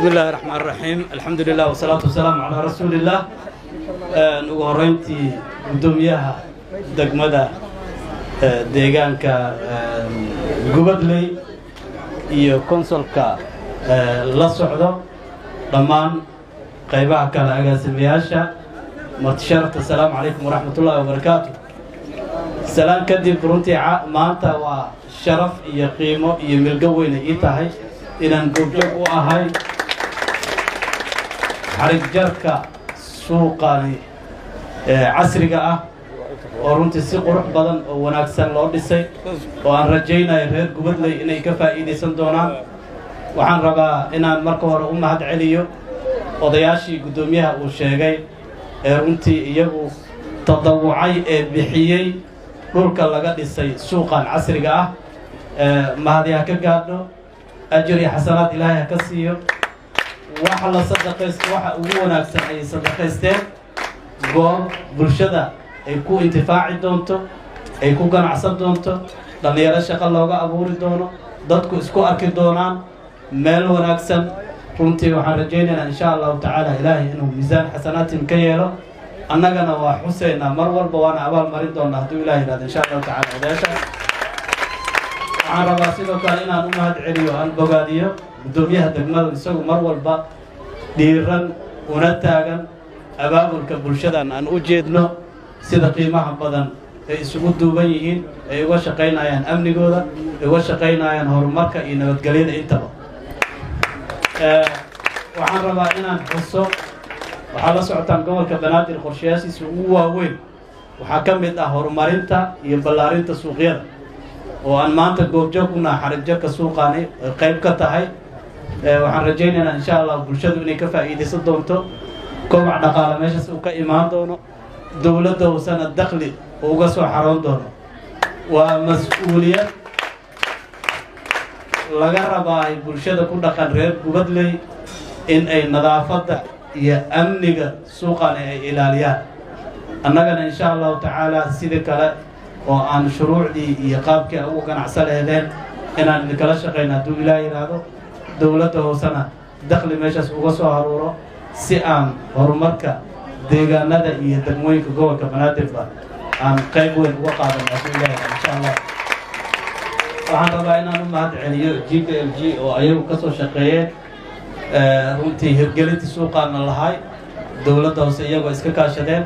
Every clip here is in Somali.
بسم الله الرحمن الرحيم الحمد لله والصلاة والسلام على رسول الله وهرينتي قدوميها دقمدا deegaanka gubadley iyo konsolka la socdo dhammaan qaybaha kala agaasimayaasha martisharafta assalaamu calaykum waraxmatullaahi wabarakaatu salaan kadib runtii maanta waa sharaf iyo qiimo iyo milgo weyn ii tahay inaan goobjoog u ahay xarig jarka suuqani casriga ah oo runtii si qurux badan oo wanaagsan loo dhisay oo aan rajaynayo reer gubadley inay ka faa'iideysan doonaan waxaan rabaa inaan marka hore u mahad celiyo odayaashii guddoomiyaha uu sheegay ee runtii iyagu tadawucay ee bixiyey dhulka laga dhisay suuqan casriga ah mahadiha ka gaadho ajir iyo xasanaad ilaahay ha ka siiyo waxa la sadaqaysto waxa ugu wanaagsan ay sadaqaysteen goob bulshada ay ku intifaaci doonto ay ku ganacsan doonto dhalinyaro shaqo looga abuuri doono dadku isku arki doonaan meel wanaagsan runtii waxaan rajaynaynaa insha allahu tacaala ilaahay inuu miisaan xasanaatin ka yeelo annagana waa xuseynaa mar walba waana abaal marin doonaa hadduu ilaah yidhahdo insha allahu tacaala odayaasha waxaan rabaa sidoo kale inaan u mahad celiyo aan bogaadiyo guddoomiyaha degmada isagu mar walba dhiiran una taagan abaabulka bulshadan aan u jeedno sida qiimaha badan ay isugu duuban yihiin ay uga shaqaynayaan amnigooda ay uga shaqaynayaan horumarka iyo nabadgelyada intaba waxaan rabaa inaan xuso waxaa la socotaan gobolka banaadir qorshayaashiisa ugu waaweyn waxaa ka mid ah horumarinta iyo ballaarinta suuqyada oo aan maanta goobjoog u nahay xarig jarka suuqaani qayb ka tahay waxaan rajaynaynaa insha allah bulshadu inay ka faa'iidaysan doonto kobac dhaqaale meeshaas uu ka imaan doono dowladda hoosena dakhli uga soo xaroon doono waa mas-uuliyad laga rabaa bulshada ku dhaqan reer gubadley in ay nadaafadda iyo amniga suuqan ay ilaaliyaan annagana insha allahu tacaala sida kale oo aan shuruucdii iyo qaabkii ugu ganacsan leedeen inaan idinkala shaqayno hadduu ilaah yidhaahdo dowladda hoosena dakhli meeshaas uga soo haruuro si aan horumarka deegaanada iyo degmooyinka gobolka banaadirba aan qayb weyn uga qaadan hadduu ilaah yidhahdo insha allah waxaan rabaa inaan u mahad celiyo GPLG oo ayagu ka soo shaqeeyeen runtii hirgelintii suuqaana lahay dowladda hoose iyagoo iska kaashadeen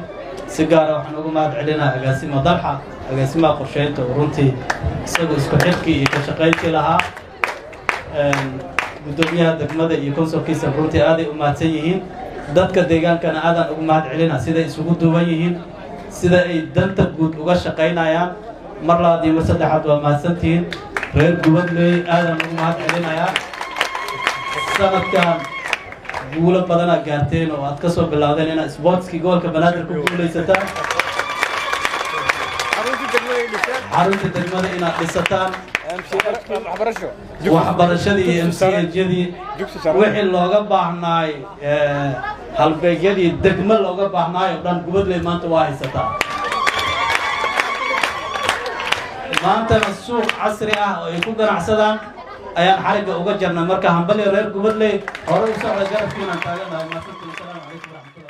si gaara waxaan ugu mahad celinaa agaasimo dalxa agaasimaha qorsheynta oo runtii isagoo isku xidhkii iyo ka shaqayntii lahaa guddoomiyaha degmada iyo konsolkiisa runtii aaday u mahadsan yihiin dadka deegaankana aadaan ugu mahad celinaa siday isugu duuban yihiin sida ay danta guud uga shaqaynayaan mar labaad iyo mar saddexaad waa mahadsantihiin reer gubadley aadaan ugu mahad celinayaa sanadkan guulo badana gaarteen oo aad ka soo bilaawdeen inaad sportskii gobolka banaadir ku guulaysataan xarunta degmada inaad dhisataan waxbarashadii iyo MCH-yadii wixii looga baahnaay halbeegyadii degmo looga baahnaay oo dhan gubadley maanta waa haysataa maantana suuq casri ah oo ay ku ganacsadaan ayaan xarigga uga jarnay marka hambaliyo reer gubadley hore u socda garabkiinaan taaganahay.